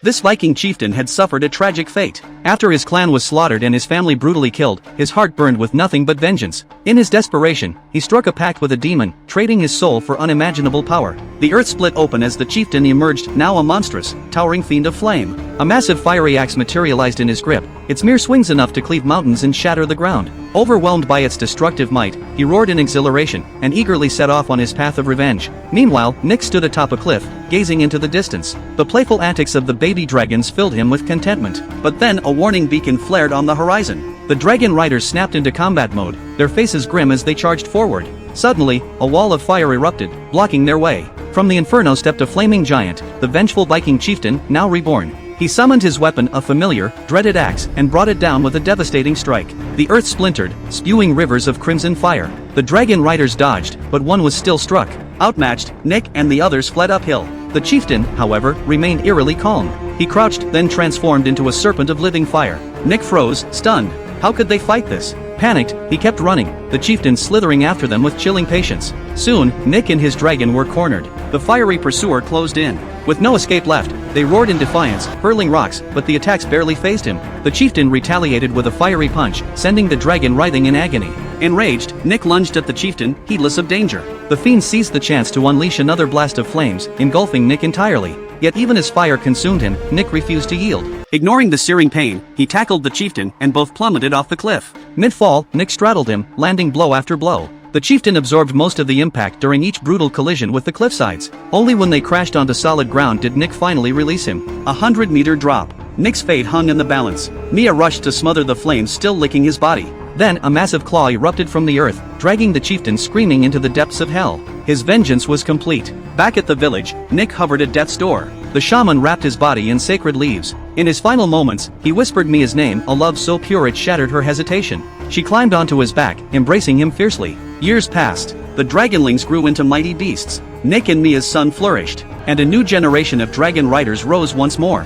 This Viking chieftain had suffered a tragic fate. After his clan was slaughtered and his family brutally killed, his heart burned with nothing but vengeance. In his desperation, he struck a pact with a demon, trading his soul for unimaginable power. The earth split open as the chieftain emerged, now a monstrous, towering fiend of flame. A massive fiery axe materialized in his grip, its mere swings enough to cleave mountains and shatter the ground. Overwhelmed by its destructive might, he roared in exhilaration, and eagerly set off on his path of revenge. Meanwhile, Nick stood atop a cliff, gazing into the distance. The playful antics of the baby dragons filled him with contentment. But then a warning beacon flared on the horizon. The dragon riders snapped into combat mode, their faces grim as they charged forward. Suddenly, a wall of fire erupted, blocking their way. From the inferno stepped a flaming giant, the vengeful Viking chieftain, now reborn. He summoned his weapon, a familiar, dreaded axe, and brought it down with a devastating strike. The earth splintered, spewing rivers of crimson fire. The dragon riders dodged, but one was still struck. Outmatched, Nick and the others fled uphill. The chieftain, however, remained eerily calm. He crouched, then transformed into a serpent of living fire. Nick froze, stunned. How could they fight this? Panicked, he kept running, the chieftain slithering after them with chilling patience. Soon, Nick and his dragon were cornered. The fiery pursuer closed in. With no escape left, they roared in defiance, hurling rocks, but the attacks barely fazed him. The chieftain retaliated with a fiery punch, sending the dragon writhing in agony. Enraged, Nick lunged at the chieftain, heedless of danger. The fiend seized the chance to unleash another blast of flames, engulfing Nick entirely. Yet even as fire consumed him, Nick refused to yield. Ignoring the searing pain, he tackled the chieftain and both plummeted off the cliff. Mid-fall, Nick straddled him, landing blow after blow. The chieftain absorbed most of the impact during each brutal collision with the cliffsides. Only when they crashed onto solid ground did Nick finally release him. 100-meter drop. Nick's fate hung in the balance. Mia rushed to smother the flames still licking his body. Then a massive claw erupted from the earth, dragging the chieftain screaming into the depths of hell. His vengeance was complete. Back at the village, Nick hovered at death's door. The shaman wrapped his body in sacred leaves. In his final moments, he whispered Mia's name, a love so pure it shattered her hesitation. She climbed onto his back, embracing him fiercely. Years passed. The dragonlings grew into mighty beasts. Nick and Mia's son flourished, and a new generation of dragon riders rose once more.